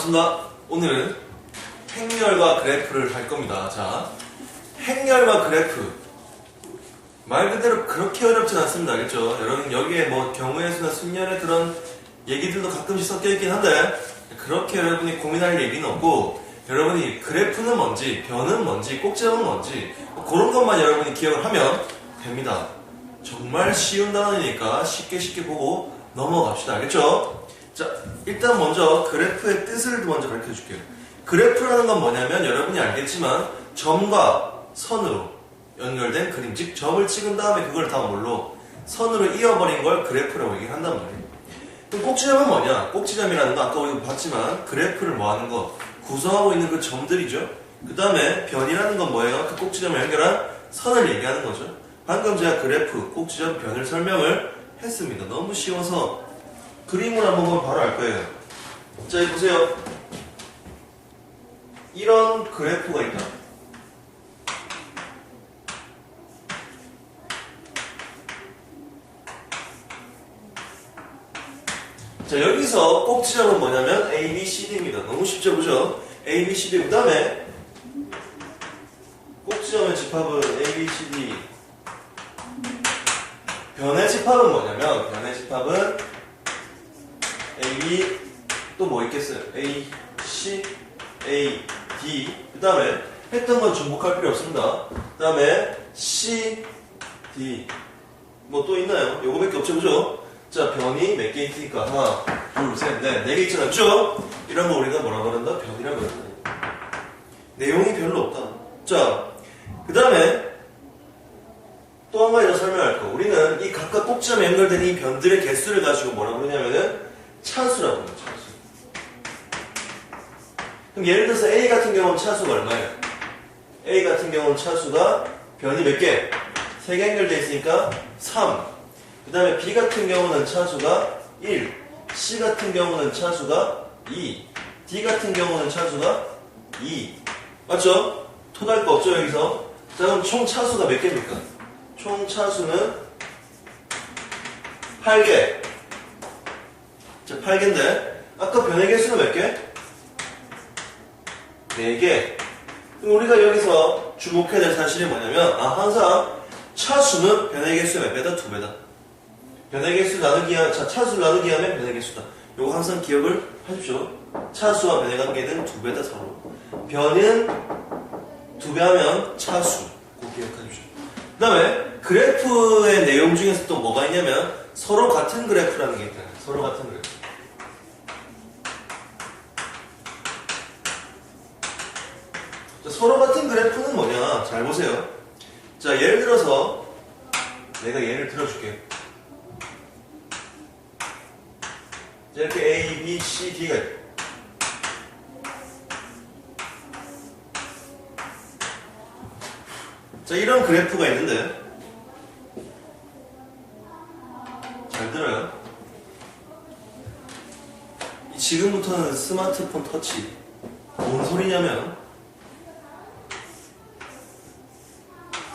반갑습니다. 오늘은 행렬과 그래프를 할 겁니다. 자, 행렬과 그래프. 말 그대로 그렇게 어렵진 않습니다. 알겠죠? 여러분, 여기에 뭐 경우의 수나 순열의 그런 얘기들도 가끔씩 섞여 있긴 한데, 그렇게 여러분이 고민할 얘기는 없고, 여러분이 그래프는 뭔지, 변은 뭔지, 꼭지점은 뭔지, 그런 것만 여러분이 기억을 하면 됩니다. 정말 쉬운 단어니까 쉽게 보고 넘어갑시다. 알겠죠? 자, 일단 먼저 그래프의 뜻을 먼저 가르쳐 줄게요. 그래프라는 건 뭐냐면 여러분이 알겠지만 점과 선으로 연결된 그림, 즉 점을 찍은 다음에 그걸 다 뭘로? 선으로 이어버린 걸 그래프라고 얘기를 한단 말이에요. 그럼 꼭지점은 뭐냐? 꼭지점이라는 거 아까 우리가 봤지만 그래프를 뭐 하는 거? 구성하고 있는 그 점들이죠. 그 다음에 변이라는 건 뭐예요? 그 꼭지점을 연결한 선을 얘기하는 거죠. 방금 제가 그래프, 꼭지점, 변을 설명을 했습니다. 너무 쉬워서 그림을 한번 보면 바로 알 거예요. 자, 여기 보세요. 이런 그래프가 있다. 자, 여기서 꼭지점은 뭐냐면 A, B, C, D입니다. 너무 쉽죠, 그죠? A, B, C, D. 그 다음에 꼭지점의 집합은 A, B, C, D. 변의 집합은 뭐냐면 변의 집합은 A, B, 또 뭐 있겠어요? A, C, A, D. 그 다음에 했던 건 중복할 필요 없습니다. 그 다음에 C, D. 뭐 또 있나요? 요거밖에 없죠, 그죠? 자, 변이 몇 개 있으니까 하나, 둘, 셋, 넷. 4개 있잖아요, 그죠? 이런 거 우리가 뭐라 그런다? 변이라고 그런다. 내용이 별로 없다. 자, 그 다음에 또 한 가지 더 설명할 거. 우리는 이 각각 꼭지점에 연결된 이 변들의 개수를 가지고 뭐라 그러냐면은 차수라고 해요, 차수. 그럼 예를 들어서 A 같은 경우는 차수가 얼마예요? A 같은 경우는 차수가 변이 몇 개? 3개 연결되어 있으니까 3. 그 다음에 B 같은 경우는 차수가 1. C 같은 경우는 차수가 2. D 같은 경우는 차수가 2. 맞죠? 토달 거 없죠, 여기서? 자, 그럼 총 차수가 몇 개입니까? 총 차수는 8개. 자, 8개인데, 아까 변의 개수는 몇 개? 4개. 그럼 우리가 여기서 주목해야 될 사실이 뭐냐면, 항상 차수는 변의 개수의 몇 배다? 2배다. 변의 개수 나누기, 차수를 나누기 하면 변의 개수다. 요거 항상 기억을 하십시오. 차수와 변의 관계는 2배다, 서로. 변은 2배 하면 차수. 꼭 기억하십시오. 그 다음에 그래프의 내용 중에서 또 뭐가 있냐면 서로 같은 그래프라는 게 있잖아요. 서로 같은 그래프. 자, 서로 같은 그래프는 뭐냐? 잘 보세요. 자, 예를 들어서 내가 예를 들어줄게요. 자, 이렇게 A, B, C, D가 있고 자, 이런 그래프가 있는데 잘 들어요. 지금부터는 스마트폰 터치. 뭔 소리냐면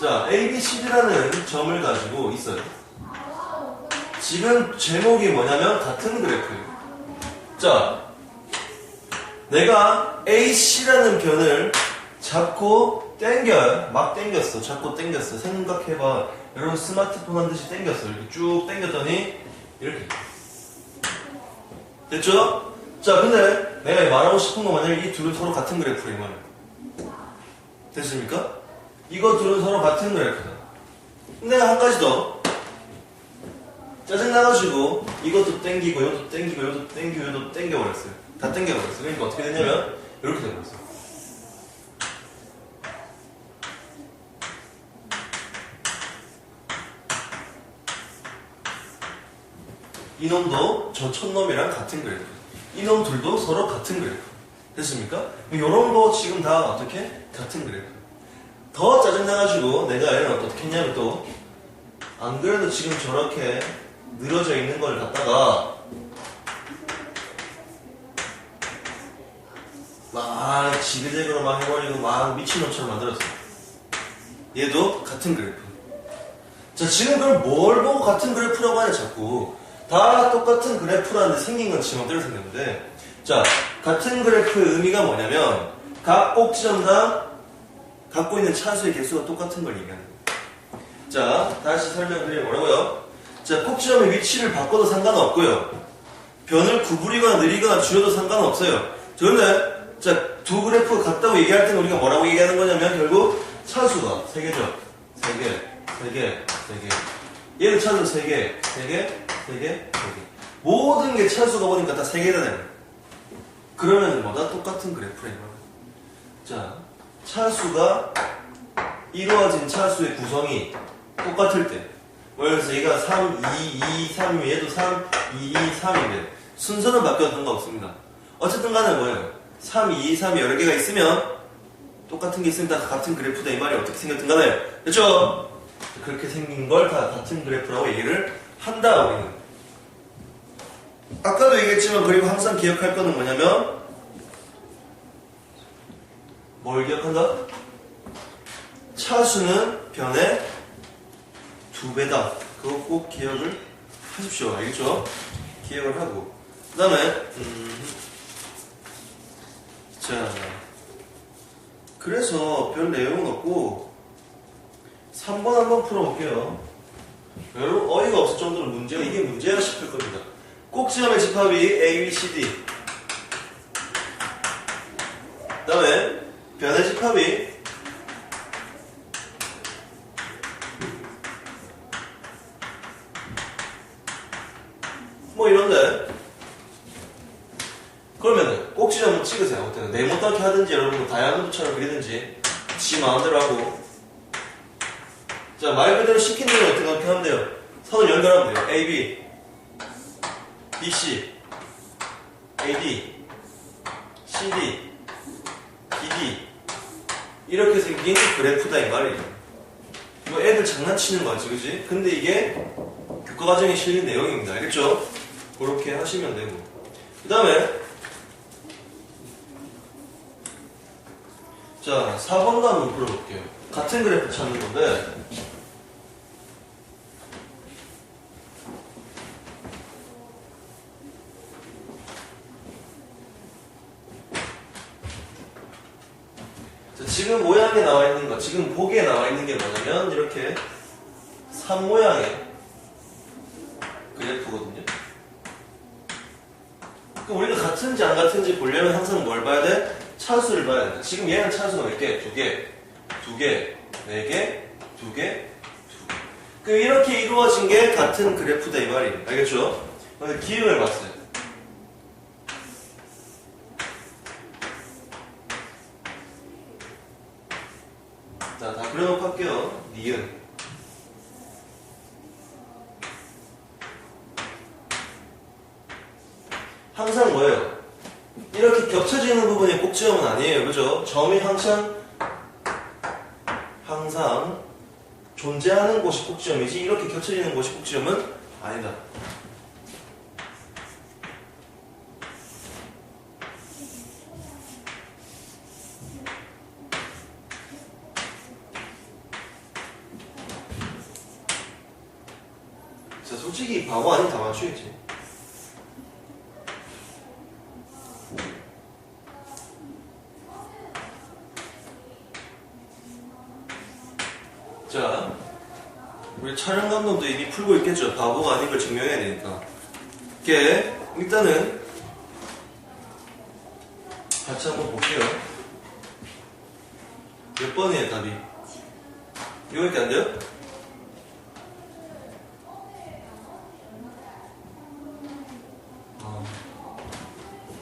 자, A, B, C, D라는 점을 가지고 있어요. 지금 제목이 뭐냐면 같은 그래프예요. 자, 내가 AC라는 변을 잡고 땡겨요. 막 땡겼어. 잡고 땡겼어. 생각해봐. 여러분 스마트폰 한 듯이 땡겼어. 이렇게 쭉 땡겼더니 이렇게 됐죠? 자, 근데 내가 말하고 싶은 건 만약에 이 둘은 서로 같은 그래프래 이 말이야. 됐습니까? 이거 둘은 서로 같은 그래프다. 근데 한 가지 더 짜증나가지고 이것도 땡기고 이것도 땡기고 이것도 땡기고 이것도 땡겨버렸어요. 다 땡겨버렸어요. 그러니까 어떻게 됐냐면 이렇게 돼버렸어요. 이놈도 저 촌놈이랑 같은 그래프. 이놈 둘도 서로 같은 그래프. 됐습니까? 이런 거 지금 다 어떻게? 같은 그래프. 더 짜증나가지고 내가 얘는 어떻게 했냐면 또 안 그래도 지금 저렇게 늘어져 있는 걸 갖다가 막 지그재그로 막 해버리고 막 미친놈처럼 만들었어요. 얘도 같은 그래프. 자, 지금 그럼 뭘 보고 같은 그래프라고 하냐 자꾸. 다 똑같은 그래프라는데 생긴 건 지멋대로 생겼는데 자, 같은 그래프의 의미가 뭐냐면 각 꼭지점당 갖고 있는 차수의 개수가 똑같은 걸 얘기하는 거예요. 자, 다시 설명드리면 뭐라고요? 자, 꼭지점의 위치를 바꿔도 상관없고요. 변을 구부리거나 느리거나 줄여도 상관없어요. 그런데 자, 두 그래프가 같다고 얘기할 때는 우리가 뭐라고 얘기하는 거냐면 결국 차수가 3개죠. 3개. 얘는 차수 3개. 모든 게 차수가 보니까 다 3개잖아요. 그러면 뭐다? 똑같은 그래프래요. 자, 차수가 이루어진 차수의 구성이 똑같을 때, 그래서 얘가 3, 2, 2, 3이면 얘도 3, 2, 2, 3인데 순서는 바뀌어도 상관없습니다. 어쨌든 간에 뭐예요? 3, 2, 2, 3이 여러 개가 있으면 똑같은 게 있으면 다 같은 그래프다 이 말이 어떻게 생겼든 간에, 그렇죠? 그렇게 생긴 걸 다 같은 그래프라고 얘기를 한다 우리는. 아까도 얘기했지만 그리고 항상 기억할 거는 뭐냐면 뭘 기억한다? 차수는 변의 2배다. 그거 꼭 기억을 하십시오. 알겠죠? 기억을 하고 그 다음에 자, 그래서 별 내용은 없고 3번 한번 풀어볼게요. 여러분 어이가 없을 정도로 문제가 이게 문제야 싶을 겁니다. 꼭지점의 집합이 A, B, C, D. 그 다음에 변의 집합이 뭐 이런데, 그러면은 꼭지점을 찍으세요. 어때요? 네모따기 하든지 여러분 다이아몬드처럼 그리든지 지 마음대로 하고. 자, 말 그대로 시킨 대로 어떻게 하면 돼요? 선을 연결하면 돼요. A, B, B, C, A, D, C, D, D, D 이렇게 생긴 그래프다 이 말이에요. 이거 애들 장난치는 거지, 그지? 근데 이게 교과과정에 실린 내용입니다. 알겠죠? 그렇게 하시면 되고. 그 다음에 자, 4번도 한번 풀어볼게요. 같은 그래프 찾는 건데 자, 지금 모양에 나와 있는 거, 지금 보기에 나와 있는 게 뭐냐면 이렇게 3 모양의 그래프거든요. 그럼 우리가 같은지 안 같은지 보려면 항상 뭘 봐야 돼? 차수를 봐야 된다. 지금 얘는 차수가 몇 개? 2개, 2개, 4개, 2개, 2개. 그럼 이렇게 이루어진 게 같은 그래프다 이 말이에요. 알겠죠? 근데 기름을 봤어요. 자, 다 그려놓고 할게요. 니은. 항상 뭐예요? 이렇게 겹쳐지는 부분이 꼭지점은 아니에요. 그죠? 점이 항상 존재하는 곳이 꼭지점이지 이렇게 겹쳐지는 곳이 꼭지점은 아니다. 자, 솔직히 바보 아닌 다 맞추겠지. 자, 우리 촬영 감독도 이미 풀고 있겠죠. 바보가 아닌 걸 증명해야 되니까. 이게 일단은 같이 한번 볼게요. 몇 번이에요, 답이? 이거밖에 안 돼요?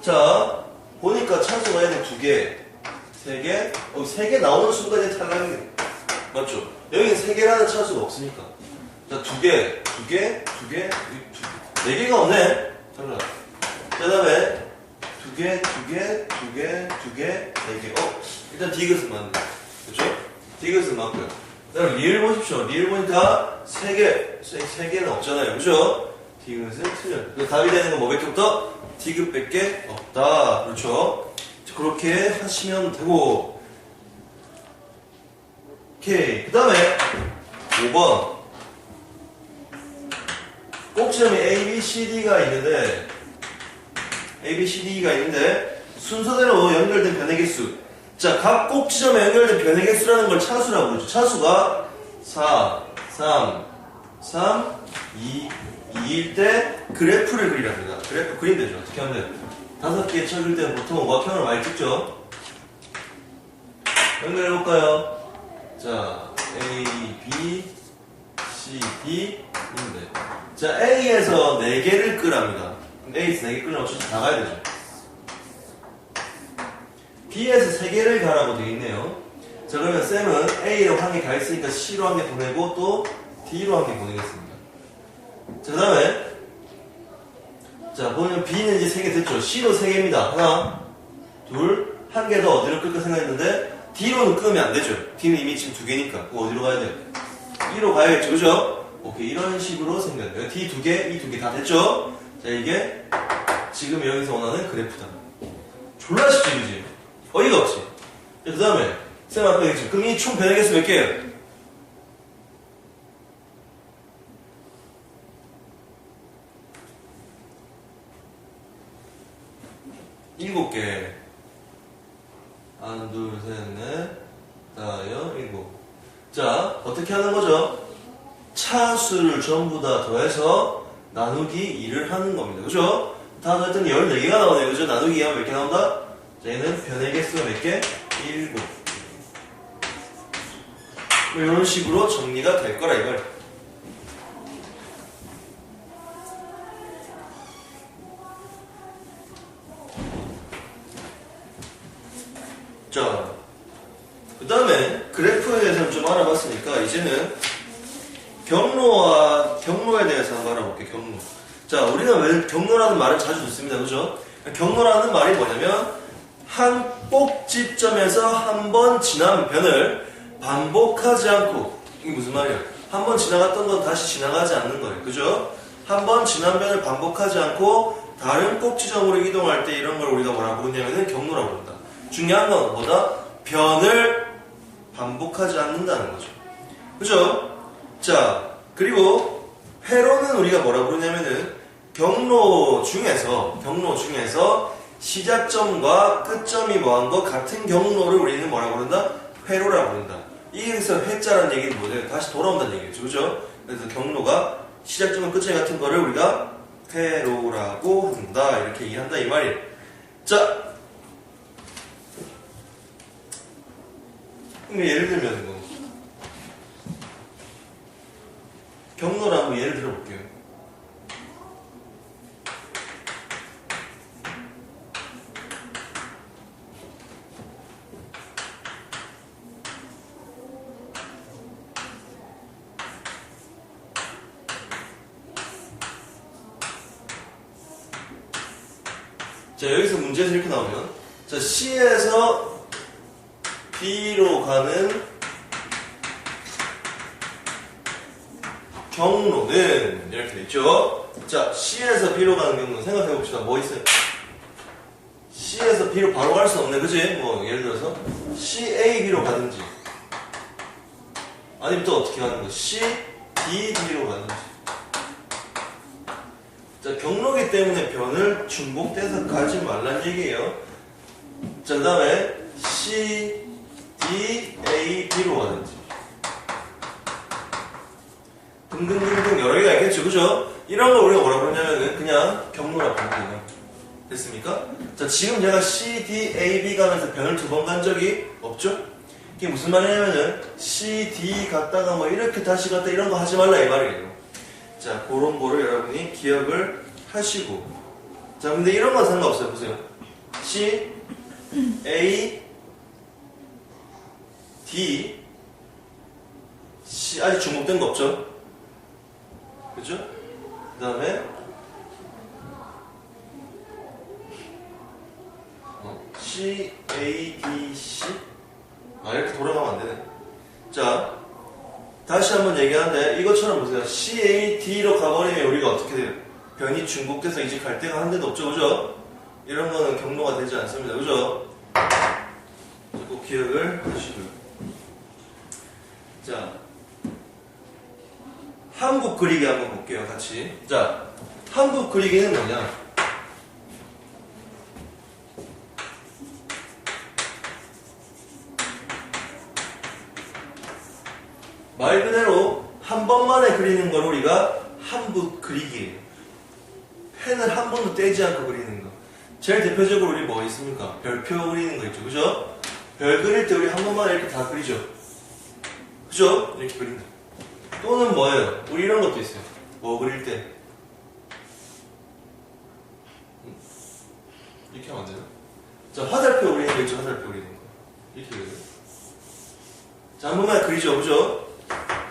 자, 보니까 차수가 얘는 2개, 3개, 3개 나오는 순간에 탈락이에요. 맞죠? 여기는 3개라는 차수가 없으니까. 자, 2개, 2개, 2개, 4개가 없네. 탈락. 자, 그 다음에 2개, 2개, 2개, 2개, 4개. 일단 디귿은 맞네. 그쵸? 디귿은 맞고요. 그 다음에 리을 보십시오. 리을 보니까 3개는 없잖아요. 그죠? 디귿은 틀려요. 답이 되는 건 뭐밖에 없다? 디귿밖에 없다. 그렇죠? 그렇게 하시면 되고. 오케이. 그 다음에 5번. 꼭지점이 A, B, C, D가 있는데 A, B, C, D가 있는데 순서대로 연결된 변의 개수. 자, 각 꼭 지점에 연결된 변의 개수라는 걸 차수라고 부르죠. 차수가 4, 3, 3, 2, 2일 때 그래프를 그리랍니다. 그래프 그리면 되죠. 어떻게 하면 돼요? 5개 쳐줄 때는 보통 우각형으로 많이 찍죠. 연결해볼까요? 자, A, B, C, D 있는데, 자, A에서 4개를 끄랍니다. A에서 4개 끄려면 어차피 다 가야 되죠. B에서 3개를 가라고 되어 있네요. 자, 그러면 쌤은 A로 한 개 가 있으니까 C로 한 개 보내고 또 D로 한 개 보내겠습니다. 자, 그 다음에 자, 보면 B는 이제 3개 됐죠. C로 3개입니다. 하나, 둘, 한 개 더 어디로 끌까 생각했는데 D로는 끄면 안 되죠. D는 이미 지금 2개니까 그거 어디로 가야 돼요? E로 가야겠죠. 그죠? 오케이, 이런 식으로 생겼네요. D 2개, E 2개 다 됐죠? 자, 이게 지금 여기서 원하는 그래프다. 졸라 쉽지, 그지? 어이가 없지? 그 다음에 쌤 아까 얘기했죠. 그럼 이 총 변의 개수 몇 개예요? 7개. 하나, 둘, 셋, 넷, 다섯, 일곱. 자, 어떻게 하는 거죠? 차수를 전부 다 더해서 나누기 2를 하는 겁니다. 그죠? 다 더했더니 14개가 나오네요. 그죠? 나누기 2하면 몇 개 나온다? 자, 얘는 변의 개수가 몇 개? 7. 뭐 이런 식으로 정리가 될 거라 이걸. 자, 그 다음에 그래프에 대해서 좀 알아봤으니까 이제는 경로에 대해서 한번 알아볼게요. 경로. 자, 우리가 왜 경로라는 말을 자주 듣습니다. 그죠? 경로라는 말이 뭐냐면 한 꼭지점에서 한 번 지난 변을 반복하지 않고, 이게 무슨 말이야? 한 번 지나갔던 건 다시 지나가지 않는 거예요. 그죠? 한 번 지난 변을 반복하지 않고 다른 꼭지점으로 이동할 때 이런 걸 우리가 뭐라고 부르냐면은 경로라고 부른다. 중요한 건 뭐다? 변을 반복하지 않는다는 거죠. 그죠? 자, 그리고 회로는 우리가 뭐라고 부르냐면은 경로 중에서 시작점과 끝점이 뭐한 거 같은 경로를 우리는 뭐라고 부른다? 회로라고 부른다. 여기서 회자라는 얘기는 뭐예요? 다시 돌아온다는 얘기겠죠. 그죠? 그래서 경로가 시작점과 끝점이 같은 거를 우리가 회로라고 한다. 이렇게 이해한다 이 말이에요. 자, 예를 들면 뭐 경로를 한번 예를 들어볼게요. 자, 여기서 문제에서 이렇게 나오면, 자, C에서 B로 가는 경로는 이렇게 있죠. 자, C에서 B로 가는 경로는 생각해 봅시다. 뭐 있어요? C에서 B로 바로 갈 수는 없네, 그지? 뭐 예를 들어서 C, A, B로 가든지, 아니면 또 어떻게 가는 거? C, D, B로 가든지. 자, 경로기 때문에 변을 중복돼서 가지 말란 얘기예요. 자, 그 다음에 C, D, A, B로 가든지 등등등등 여러 개가 있겠죠. 그죠? 이런 걸 우리가 뭐라고 그러냐면은 그냥 경로라고 부르거든요. 됐습니까? 자, 지금 제가 C, D, A, B 가면서 변을 2번 간 적이 없죠? 이게 무슨 말이냐면은 C, D 갔다가 뭐 이렇게 다시 갔다 이런 거 하지 말라 이 말이에요. 자, 그런 거를 여러분이 기억을 하시고. 자, 근데 이런 건 상관없어요. 보세요. C, A, D, C, 아직 중복된 거 없죠? 그죠? 그 다음에 C, A, D, C. 이렇게 돌아가면 안 되네. 자, 다시 한번 얘기하는데 이것처럼 보세요. C, A, D로 가버리면 우리가 어떻게 돼요? 변이 중복돼서 이제 갈 데가 한 대도 없죠. 그죠? 이런 거는 경로가 되지 않습니다. 그죠? 꼭 기억을 하시고요. 자, 한국 그리기 한번 볼게요. 같이. 자, 한국 그리기는 뭐냐? 말 그대로 한 번만에 그리는 걸 우리가 한붓 그리기예요. 펜을 한 번도 떼지 않고 그리는 거. 제일 대표적으로 우리 뭐 있습니까? 별표 그리는 거 있죠. 그죠? 별 그릴 때 우리 한 번만에 이렇게 다 그리죠. 그죠? 이렇게 그린다. 또는 뭐예요? 우리 이런 것도 있어요. 뭐 그릴 때 이렇게 하면 안 되나? 자, 화살표 그리는 거 있죠. 화살표 그리는 거. 이렇게 그려요. 자, 한 번만에 그리죠. 그죠?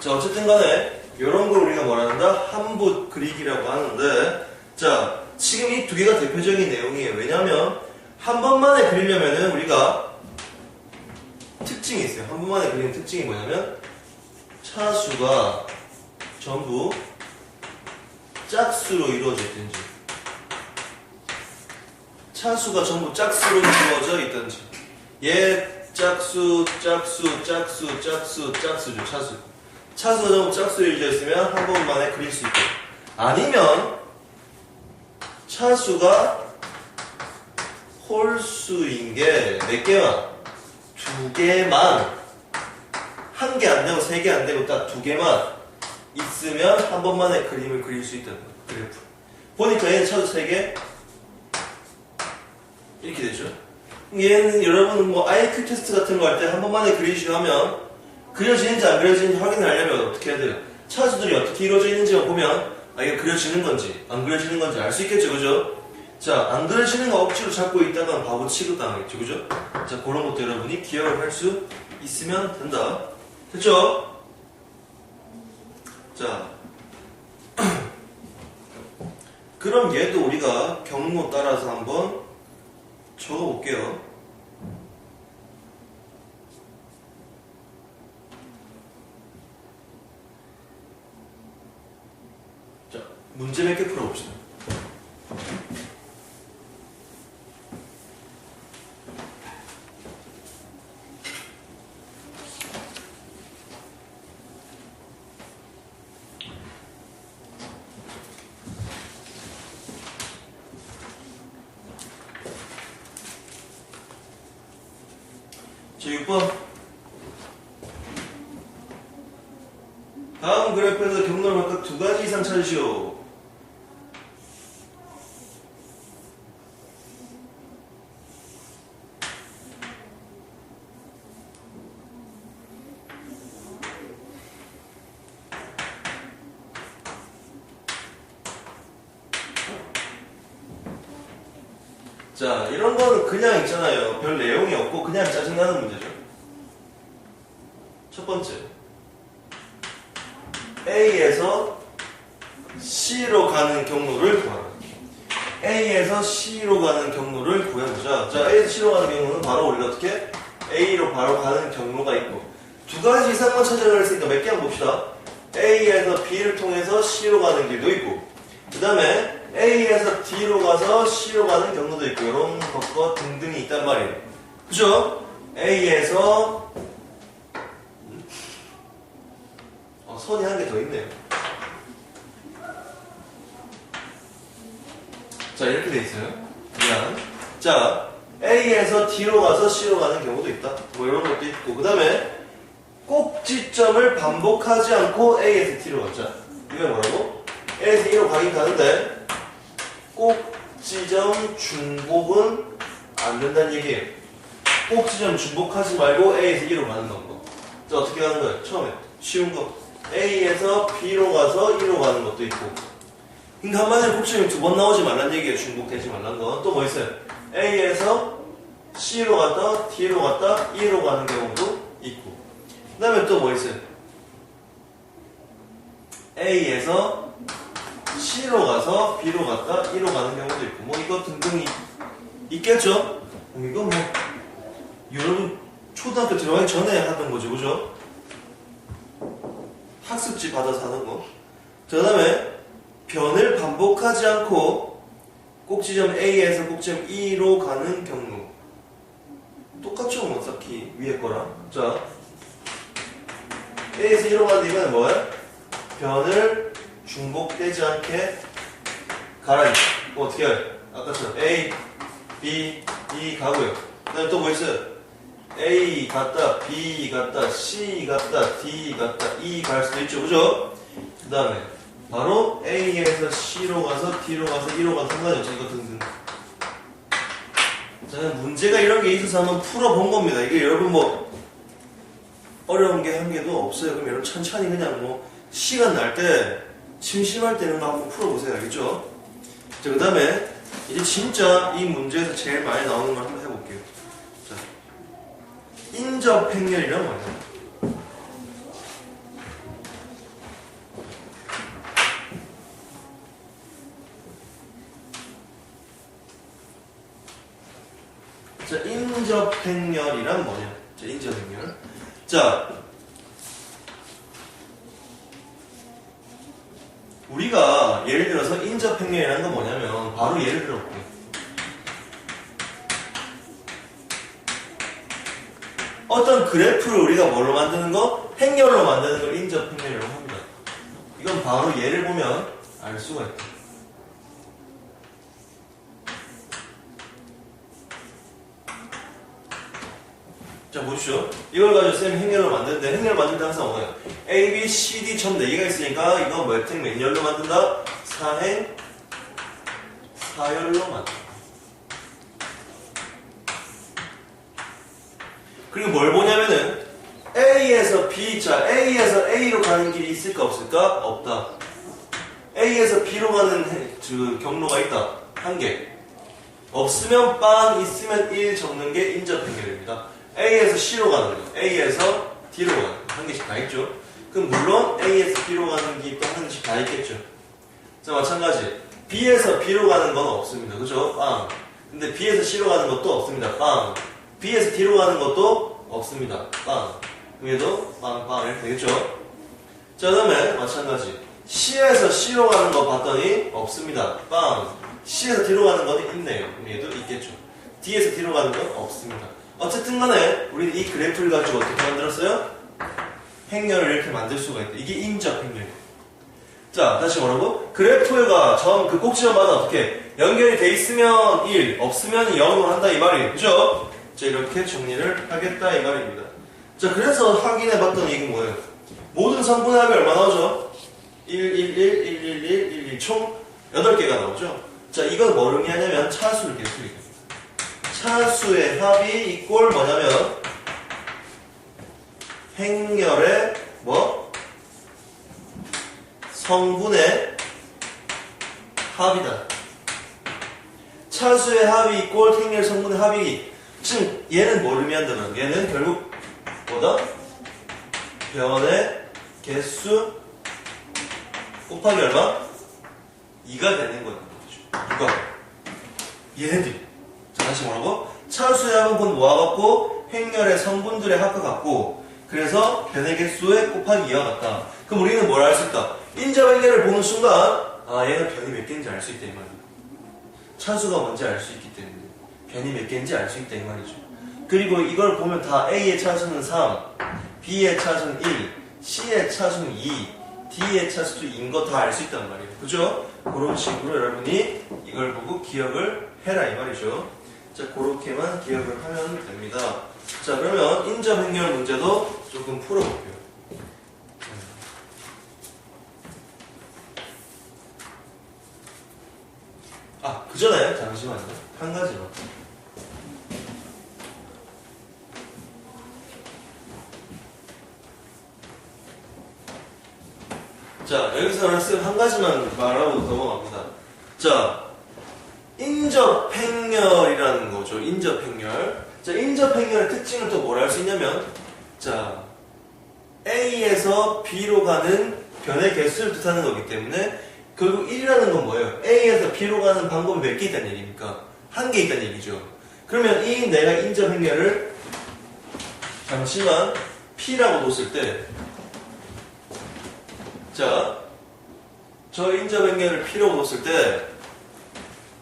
자, 어쨌든 간에 이런 걸 우리가 뭐라 한다? 한붓 그리기라고 하는데, 자, 지금 이 두 개가 대표적인 내용이에요. 왜냐하면 한 번만에 그리려면은 우리가 특징이 있어요. 한 번만에 그리는 특징이 뭐냐면 차수가 전부 짝수로 이루어져 있든지, 차수가 전부 짝수로 이루어져 있든지, 얘 짝수, 짝수, 짝수, 짝수, 짝수죠. 차수. 차수가 전부 짝수로 이루어져 있으면 한 번만에 그릴 수 있고, 아니면 차수가 홀수인 게 몇 개만? 두 개만. 한 개 안 되고 세 개 안 되고 딱 두 개만 있으면 한 번만에 그림을 그릴 수 있다는 거예요. 그래프. 보니까 얘는 차수 세 개 이렇게 되죠. 얘는 여러분 뭐 IQ 테스트 같은 거 할 때 한 번만에 그리시고 하면 그려지는지 안 그려지는지 확인하려면 어떻게 해야 돼요? 차수들이 어떻게 이루어져 있는지만 보면 이게 그려지는 건지 안 그려지는 건지 알 수 있겠죠. 그죠? 자, 안 그려지는 거 억지로 잡고 있다가 바보 취급당하겠죠. 그죠? 자, 그런 것도 여러분이 기억을 할 수 있으면 된다. 됐죠? 자, 그럼 얘도 우리가 경로 따라서 한번 적어볼게요. 자, 문제 몇 개 풀어봅시다. 자, 6번. 다음 그래프에서 경로를 각각 두 가지 이상 찾으시오. 자, 이런 거는 그냥 있잖아요. 별 내용이 없고 그냥 짜증나는 문제죠. 첫 번째, A에서 C로 가는 경로를 구하라. A에서 C로 가는 경로를 구해보자. 자, A에서 C로 가는 경로는 바로 우리가 어떻게? A로 바로 가는 경로가 있고, 두 가지 이상만 찾아가 있으니까 몇 개 한번 봅시다. A에서 B를 통해서 C로 가는 길도 있고, 그 다음에 A에서 D로 가서 C로 가는 경로도 있고, 이런 것과 등등이 있단 말이에요. 그죠? A에서 선이 한 개 더 있네요. 자, 이렇게 돼 있어요. 미안. 자, A에서 D로 가서 C로 가는 경우도 있다. 뭐 이런 것도 있고, 그 다음에 꼭지점을 반복하지 않고 A에서 D로 가자. 이게 뭐라고? A에서 E로 가긴 가는데 꼭지점 중복은 안 된다는 얘기예요. 꼭지점 중복하지 말고 A에서 E로 가는 방법. 자, 어떻게 가는 거예요? 처음에 쉬운 거. A에서 B로 가서 E로 가는 것도 있고. 그러니까 한마디로 꼭지점이 두 번 나오지 말란 얘기예요. 중복되지 말란 건. 또 뭐 있어요? A에서 C로 갔다 D로 갔다 E로 가는 경우도 있고. 그 다음에 또 뭐 있어요? A에서 C로 가서 B로 갔다 E로 가는 경우도 있고. 뭐 이거 등등이 있겠죠? 이거 뭐 여러분 초등학교 들어가기 전에 하던 거죠. 그죠? 학습지 받아서 하는 거. 자, 그 다음에 변을 반복하지 않고 꼭지점 A에서 꼭지점 E로 가는 경로. 똑같죠, 뭐, 딱히 위에 거랑. 자, A에서 E로 가는 이거는 뭐야? 변을 중복되지 않게 가라. 뭐 어떻게 해? 아까처럼 A, B, E 가고요. 그 다음에 또 뭐 있어요? A 같다, B 같다, C 같다, D 같다, E 갈 수도 있죠. 그죠? 그 다음에 바로 A에서 C로 가서 D로 가서 E로 가서 상관이 없죠. 이거 등등. 저는 문제가 이런 게 있어서 한번 풀어본 겁니다. 이게 여러분 뭐 어려운 게 한 개도 없어요. 그럼 여러분 천천히 그냥 뭐 시간 날 때 심심할 때는 한번 풀어보세요. 알겠죠? 자, 그 다음에 이제 진짜 이 문제에서 제일 많이 나오는 걸 한번 해볼게요. 자, 인접행렬이란 뭐예요? 자, 인접행렬이란 뭐냐? 자, 인접행렬. 자, 우리가 예를 들어서 인접행렬이라는 건 뭐냐면 바로 예를 들어볼게요. 어떤 그래프를 우리가 뭘로 만드는 거? 행렬로 만드는 걸 인접행렬이라고 합니다. 이건 바로 예를 보면 알 수가 있다. 자, 보십시오. 이걸 가지고 쌤이 행렬로 만드는데, 행렬 만들 때 항상 뭐예요? A, B, C, D 처럼 4개가 있으니까, 이거 몇 행, 몇 열로 만든다? 4행, 4열로 만든다. 그리고 뭘 보냐면은, A에서 B, 자, A에서 A로 가는 길이 있을까, 없을까? 없다. A에서 B로 가는 경로가 있다. 1개. 없으면 빵, 있으면 1 적는 게 인접행렬입니다. A에서 C로 가는 거, A에서 D로 가는 거, 1개씩 다 있죠. 그럼 물론 A에서 B로 가는 게 또 1개씩 다 있겠죠. 자, 마찬가지 B에서 B로 가는 건 없습니다. 그죠? 빵. 근데 B에서 C로 가는 것도 없습니다. 빵. B에서 D로 가는 것도 없습니다. 빵. 그게도 빵빵 이렇게 되겠죠. 자, 그 다음에 마찬가지 C에서 C로 가는 거 봤더니 없습니다. 빵. C에서 D로 가는 건 있네요. 그럼 얘도 있겠죠. D에서 D로 가는 건 없습니다. 어쨌든 간에 우리는 이 그래프를 가지고 어떻게 만들었어요? 행렬을 이렇게 만들 수가 있다. 이게 인접행렬이에요. 자, 다시 뭐라고? 그래프가 그 꼭지점마다 어떻게 연결이 돼 있으면 1, 없으면 0으로 한다 이 말이에요. 그죠? 자, 이렇게 정리를 하겠다 이 말입니다. 자, 그래서 확인해 봤더니 이게 뭐예요? 모든 성분의 합이 얼마 나오죠? 1, 1, 1, 1, 1, 1, 1, 1, 총 8개가 나오죠? 자, 이건 뭘 의미하냐면 차수를 계수해요. 차수의 합이 이꼴 뭐냐면 행렬의 뭐? 성분의 합이다. 차수의 합이 이꼴 행렬 성분의 합이 즉 얘는 뭘 의미한다면 얘는 결국 뭐다? 변의 개수 곱하기 얼마? 2가 되는 거예요. 누가? 얘네들이. 자, 다시 뭐라고? 차수의 합은 곧 뭐와 같고 행렬의 성분들의 합과 같고 그래서 변의 개수의 곱하기 2와 같다. 그럼 우리는 뭘 알 수 있다? 인접행렬을 보는 순간 아, 얘는 변이 몇 개인지 알 수 있다 이 말이야. 차수가 뭔지 알 수 있기 때문에 변이 몇 개인지 알 수 있다 이 말이죠. 그리고 이걸 보면 다 A의 차수는 3, B의 차수는 1, C의 차수는 2, D의 차수도 2인 거 다 알 수 있단 말이에요. 그죠? 그런 식으로 여러분이 이걸 보고 기억을 해라 이 말이죠. 자, 그렇게만 기억을 하면 됩니다. 자, 그러면 인접행렬 문제도 조금 풀어볼게요. 아, 그 전에 잠시만요. 한 가지만. 자, 여기서 한 가지만 말하고 넘어갑니다. 자, 인접행렬이라는 거죠. 인접행렬. 자, 인접행렬의 특징을 또 뭘 할 수 있냐면, 자, A에서 B로 가는 변의 개수를 뜻하는 거기 때문에, 결국 1이라는 건 뭐예요? A에서 B로 가는 방법이 몇 개 있다는 얘기입니까? 1개 있다는 얘기죠. 그러면 이 내가 인접행렬을 잠시만 P라고 뒀을 때, 자, 저 인접행렬을 P라고 뒀을 때,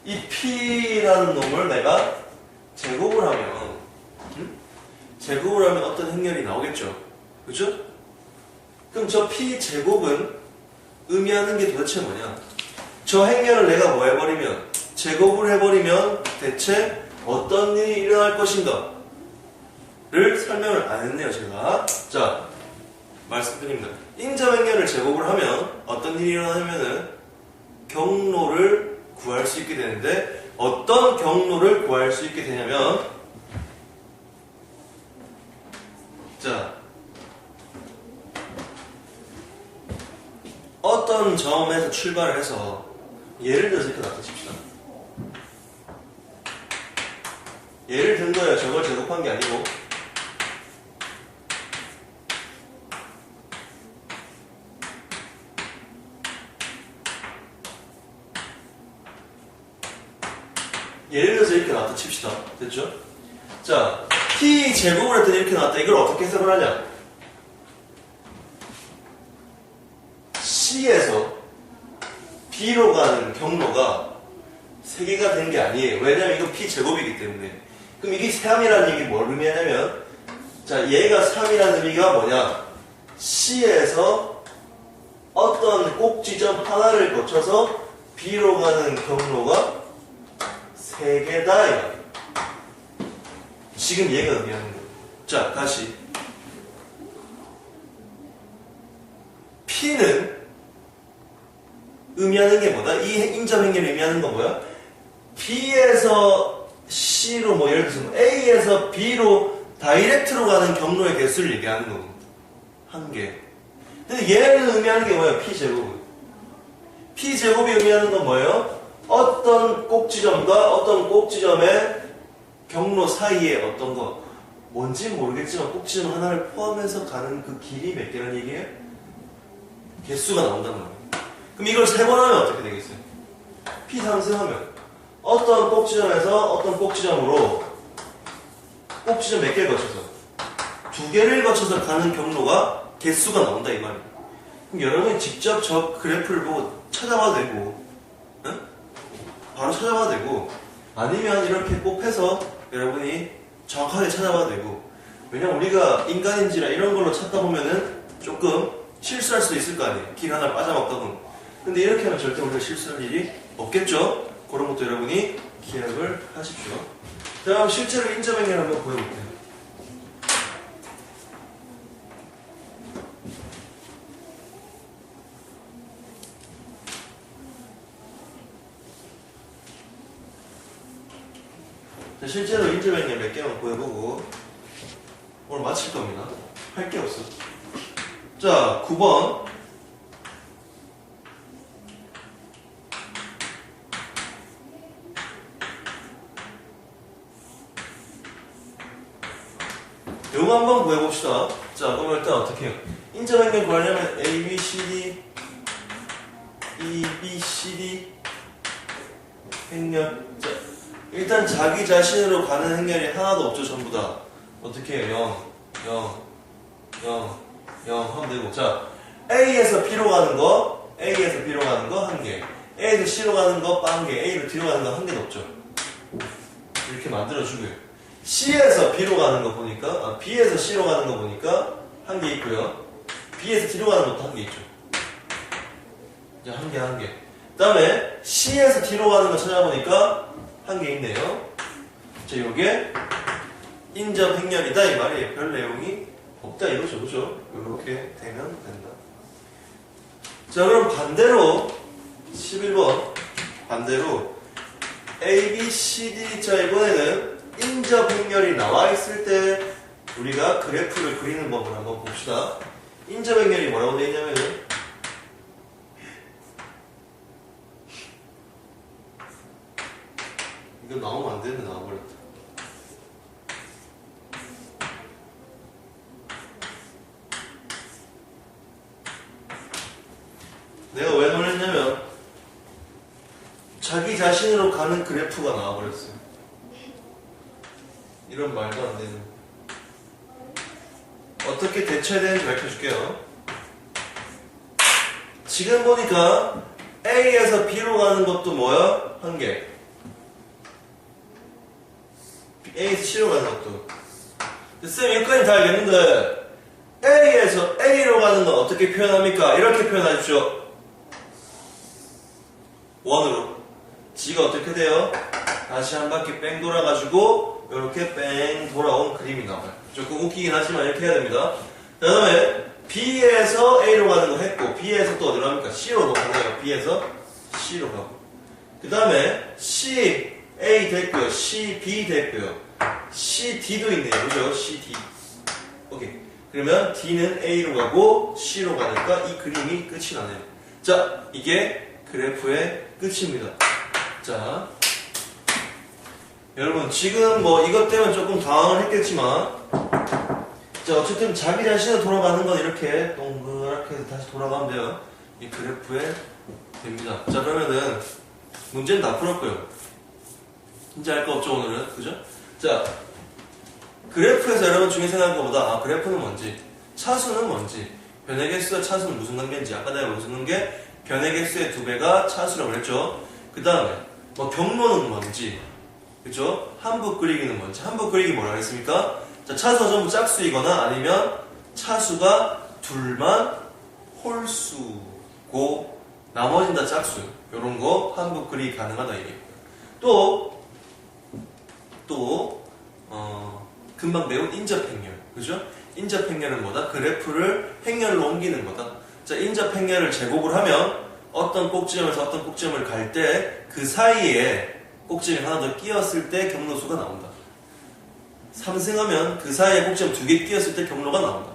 이 P라는 놈을 내가 제곱을 하면, 제곱을 하면 어떤 행렬이 나오겠죠? 그죠? 그럼 저 P 제곱은 의미하는 게 도대체 뭐냐? 저 행렬을 내가 뭐 해버리면, 제곱을 해버리면 대체 어떤 일이 일어날 것인가? 설명을 안 했네요, 제가. 자, 말씀드립니다. 인접행렬을 제곱을 하면 어떤 일이 일어나냐면은 경로를 구할 수 있게 되는데, 어떤 경로를 구할 수 있게 되냐면, 자, 어떤 점에서 출발을 해서 예를 들어서 이렇게 놔두십시다. 예를 든 거예요. 저걸 제곱한 게 아니고. 예를 들어서 이렇게 놨다 칩시다. 됐죠? 자, p 제곱을 했더니 이렇게 나왔다. 이걸 어떻게 해석을 하냐? C에서 B로 가는 경로가 3개가 된 게 아니에요. 왜냐면 이건 p 제곱이기 때문에. 그럼 이게 3이라는 얘기 뭘 의미하냐면, 자, 얘가 3이라는 의미가 뭐냐? C에서 어떤 꼭 지점 하나를 거쳐서 B로 가는 경로가 3개다. 지금 얘가 의미하는 거예요. 자, 다시. P는 의미하는 게 뭐다? 이 인접행렬이 의미하는 건 뭐야? B에서 C로, 뭐 예를 들어서 A에서 B로 다이렉트로 가는 경로의 개수를 얘기하는 거고. 한 개. 근데 얘는 의미하는 게 뭐예요? P제곱은. P제곱이 의미하는 건 뭐예요? 어떤 꼭지점과 어떤 꼭지점의 경로 사이에 어떤 거, 뭔지 모르겠지만 꼭지점 하나를 포함해서 가는 그 길이 몇 개라는 얘기예요? 개수가 나온단 말이에요. 그럼 이걸 3번 하면 어떻게 되겠어요? P 상승하면 어떤 꼭지점에서 어떤 꼭지점으로 꼭지점 몇 개를 거쳐서 2개를 거쳐서 가는 경로가 개수가 나온다 이 말이에요. 그럼 여러분이 직접 저 그래프를 보고 찾아봐도 되고, 응? 바로 찾아봐도 되고, 아니면 이렇게 곱해서 여러분이 정확하게 찾아봐도 되고. 왜냐면 우리가 인간인지라 이런 걸로 찾다 보면은 조금 실수할 수도 있을 거 아니에요. 길 하나 빠져먹다 보면. 근데 이렇게 하면 절대 우리가 실수할 일이 없겠죠? 그런 것도 여러분이 기억을 하십시오. 자, 그럼 실제로 인접행렬 한번 보여볼게요. 자, 실제로 인접행렬 몇 개만 보여보고 오늘 마칠 겁니다. 할 게 없어. 자, 9번. 요거 한번 구해봅시다. 자, 그럼 일단 어떻게 해요? 인접행렬 구하려면 A, B, C, D, E, B, C, D 행렬. 자, 일단 자기 자신으로 가는 행렬이 하나도 없죠, 전부 다. 어떻게 해요? 0, 0, 0, 0 하면 되고. 자, A에서 B로 가는 거, A에서 B로 가는 거 한 개, A에서 C로 가는 거 한 개, A로 D로 가는 거 한 개도 없죠. 이렇게 만들어주고요. C에서 B로 가는 거 보니까, B에서 C로 가는 거 보니까 한 개 있고요. B에서 D로 가는 것도 한 개 있죠. 이제 한 개, 한 개. 그 다음에 C에서 D로 가는 거 찾아보니까 한 개 있네요. 자, 요게 인접행렬이다 이 말이에요. 별 내용이 없다 이거죠, 그죠? 이렇게 되면 된다. 자, 그럼 반대로 11번 반대로 A, B, C, D. 자, 이번에는 인접행렬이 나와 있을 때 우리가 그래프를 그리는 법을 한번 봅시다. 인접행렬이 뭐라고 되어 있냐면은 이거 나오면 안 되는데 나와버렸다. 내가 왜 놀랬냐면 자기 자신으로 가는 그래프가 나와버렸어요. 이런 말도 안 되는. 어떻게 대처해야 되는지 밝혀줄게요. 지금 보니까 A에서 B로 가는 것도 뭐야? 한 개. A에서 C로 가는 것도. 쌤, 여기까지 다 알겠는데 A에서 A로 가는 건 어떻게 표현합니까? 이렇게 표현하십시오. 원으로. G가 어떻게 돼요? 다시 한 바퀴 뺑 돌아가지고 이렇게 뺑 돌아온 그림이 나와요. 조금 웃기긴 하지만 이렇게 해야 됩니다. 그 다음에 B에서 A로 가는 거 했고 B에서 또 어디로 갑니까? C로도 가네요. B에서 C로 가고 그 다음에 C, A 됐고요. C, B 됐고요. C, D도 있네요. 그죠? C, D. 오케이. 그러면 D는 A로 가고 C로 가니까 이 그림이 끝이 나네요. 자, 이게 그래프의 끝입니다. 자, 여러분 지금 뭐 이것 때문에 조금 당황을 했겠지만 자, 어쨌든 자기 자신을 돌아가는 건 이렇게 동그랗게 다시 돌아가면 돼요. 이 그래프에 됩니다. 자, 그러면은 문제는 다 풀었고요. 이제 할 거 없죠, 오늘은. 그죠? 자, 그래프에서 여러분 중에 생각한 것보다 아, 그래프는 뭔지, 차수는 뭔지, 변의 개수와 차수는 무슨 관계인지 아까 내가 무슨 게 변의 개수의 2배가 차수라고 그랬죠. 그 다음에 뭐 경로는 뭔지, 그죠? 한붓 그리기는 뭔지. 한붓 그리기 뭐라 했습니까? 자, 차수가 전부 짝수이거나 아니면 차수가 둘만 홀수고 나머지는 다 짝수. 요런 거 한붓 그리기 가능하다 이게. 금방 배운 인접행렬. 그죠? 인접행렬은 뭐다? 그래프를 행렬로 옮기는 거다. 자, 인접행렬을 제곱을 하면 어떤 꼭지점에서 어떤 꼭지점을 갈 때 그 사이에 꼭지점이 하나 더 끼었을 때 경로수가 나온다. 삼승하면 그 사이에 꼭지점 2개 끼었을 때 경로가 나온다.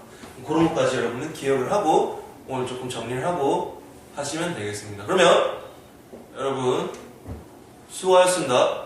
그런 것까지 여러분은 기억을 하고 오늘 조금 정리를 하고 하시면 되겠습니다. 그러면 여러분 수고하셨습니다.